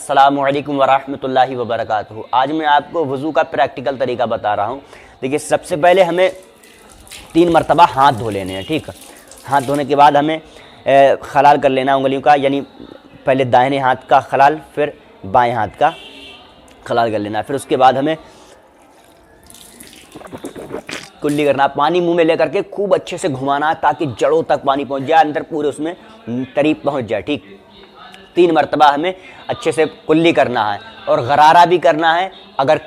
अस्सलामु अलैकुम वरहमतुल्लाहि वबरकातुहू। आज मैं आपको वज़ू का प्रैक्टिकल तरीका बता रहा हूँ। देखिए, सबसे पहले हमें 3 मरतबा हाथ धो लेने हैं। ठीक है, हाथ धोने के बाद हमें खलाल कर लेना उंगलियों का, यानी पहले दाहिने हाथ का खलाल, फिर बाएं हाथ का खलाल कर लेना। फिर उसके बाद हमें कुल्ली करना, पानी मुंह में लेकर के खूब अच्छे से घुमाना ताकि जड़ों तक पानी पहुंच जाए, अंदर पूरे उसमें तरीब पहुंच जाए। ठीक, 3 मरतबा हमें अच्छे से कुल्ली करना है और गरारा भी करना है। अगर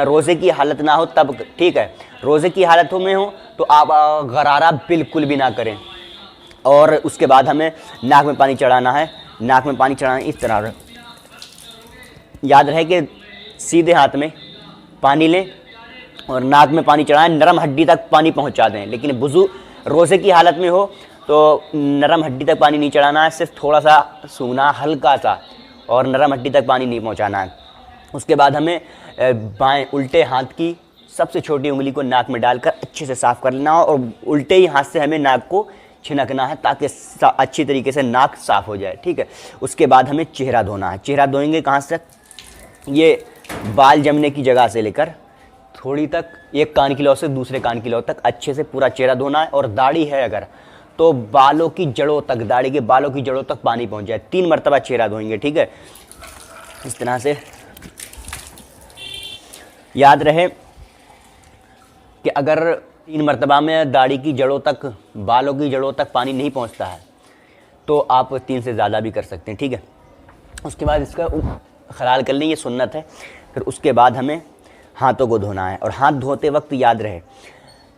रोज़े की हालत ना हो तब ठीक है, रोज़े की हालत में हो तो आप गरारा बिल्कुल भी ना करें। और उसके बाद हमें नाक में पानी चढ़ाना है। नाक में पानी चढ़ाना इस तरह, याद रहे कि सीधे हाथ में पानी लें और नाक में पानी चढ़ाएं, नरम हड्डी तक पानी पहुंचा दें। लेकिन वुज़ू रोज़े की हालत में हो तो नरम हड्डी तक पानी नहीं चढ़ाना है, सिर्फ थोड़ा सा सूना हल्का सा, और नरम हड्डी तक पानी नहीं पहुंचाना है। उसके बाद हमें बाएं उल्टे हाथ की सबसे छोटी उंगली को नाक में डालकर अच्छे से साफ़ कर लेना और उल्टे ही हाथ से हमें नाक को छिनकना है ताकि अच्छी तरीके से नाक साफ़ हो जाए। ठीक है, उसके बाद हमें चेहरा धोना है। चेहरा धोएंगे कहाँ से? ये बाल जमने की जगह से लेकर थोड़ी तक, एक कान की लौ से दूसरे कान की लौ तक अच्छे से पूरा चेहरा धोना है। और दाढ़ी है अगर तो बालों की जड़ों तक, दाढ़ी के बालों की जड़ों तक पानी पहुंच जाए। 3 मरतबा चेहरा धोएंगे। ठीक है, इस तरह से। याद रहे कि अगर 3 मरतबा में दाढ़ी की जड़ों तक, बालों की जड़ों तक पानी नहीं पहुंचता है तो आप 3 से ज़्यादा भी कर सकते हैं। ठीक है, उसके बाद इसका खलाल कर लें, ये सुन्नत है। फिर उसके बाद हमें हाथों को धोना है और हाथ धोते वक्त याद रहे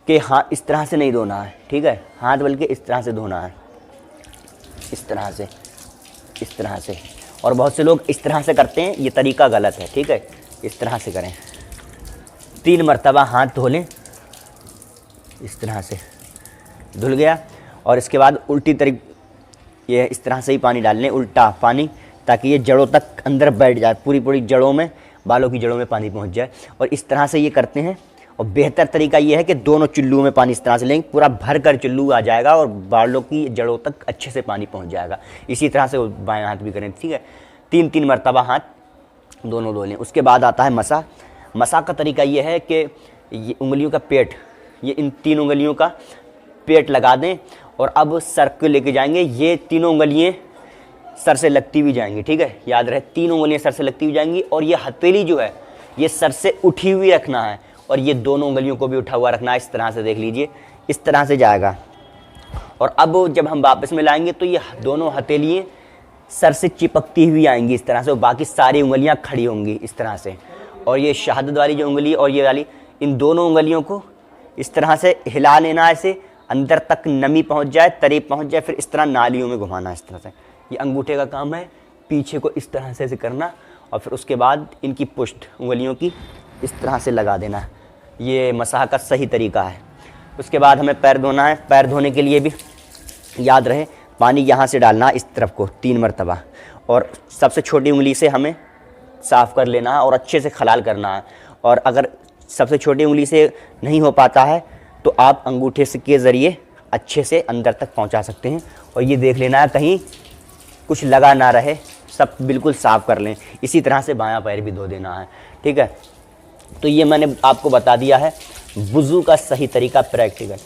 कि हाँ, इस तरह से नहीं धोना है। ठीक है, हाथ बल्कि इस तरह से धोना है, इस तरह से, इस तरह से। और बहुत से लोग इस तरह से करते हैं, ये तरीका गलत है। ठीक है, इस तरह से करें। 3 मरतबा हाथ धो लें, इस तरह से धुल गया। और इसके बाद उल्टी ये इस तरह से ही पानी डाल लें, उल्टा पानी, ताकि ये जड़ों तक अंदर बैठ जाए, पूरी जड़ों में, बालों की जड़ों में पानी पहुंच जाए। और इस तरह से ये करते हैं। और बेहतर तरीका ये है कि दोनों चुल्लुओं में पानी इस तरह से लेंगे, पूरा भर कर चुल्लू आ जाएगा और बालों की जड़ों तक अच्छे से पानी पहुंच जाएगा। इसी तरह से बाएं हाथ भी करें। ठीक है, 3 मरतबा हाथ दोनों धो लें। उसके बाद आता है मसा। मसा का तरीका ये है कि ये उंगलियों का पेट, ये इन 3 उंगलियों का पेट लगा दें और अब सर को लेके जाएंगे। ये तीनों उंगलियाँ सर से लगती हुई जाएंगी। ठीक है, याद रहे 3 उंगलियाँ सर से लगती हुई जाएंगी और ये हथेली जो है ये सर से उठी हुई रखना है और ये दोनों उंगलियों को भी उठा हुआ रखना है। इस तरह से देख लीजिए, इस तरह से जाएगा। और अब जब हम वापस में लाएंगे तो ये दोनों हथेलियाँ सर से चिपकती हुई आएंगी इस तरह से, और बाकी सारी उंगलियाँ खड़ी होंगी इस तरह से। और ये शहादत वाली जो उंगली और ये वाली, इन दोनों उंगलियों को इस तरह से हिला लेना, ऐसे अंदर तक नमी पहुँच जाए, तरीब पहुँच जाए। फिर इस तरह नालियों में घुमाना इस तरह से। ये अंगूठे का काम है, पीछे को इस तरह से करना और फिर उसके बाद इनकी पुष्ट उंगलियों की इस तरह से लगा देना। ये मसाह का सही तरीका है। उसके बाद हमें पैर धोना है। पैर धोने के लिए भी याद रहे पानी यहाँ से डालना इस तरफ को 3 मरतबा, और सबसे छोटी उंगली से हमें साफ़ कर लेना है और अच्छे से खलाल करना है। और अगर सबसे छोटी उंगली से नहीं हो पाता है तो आप अंगूठे से के ज़रिए अच्छे से अंदर तक पहुँचा सकते हैं। और ये देख लेना है कहीं कुछ लगा ना रहे, सब बिल्कुल साफ़ कर लें। इसी तरह से बायां पैर भी धो देना है। ठीक है, तो ये मैंने आपको बता दिया है वुज़ू का सही तरीका प्रैक्टिकल।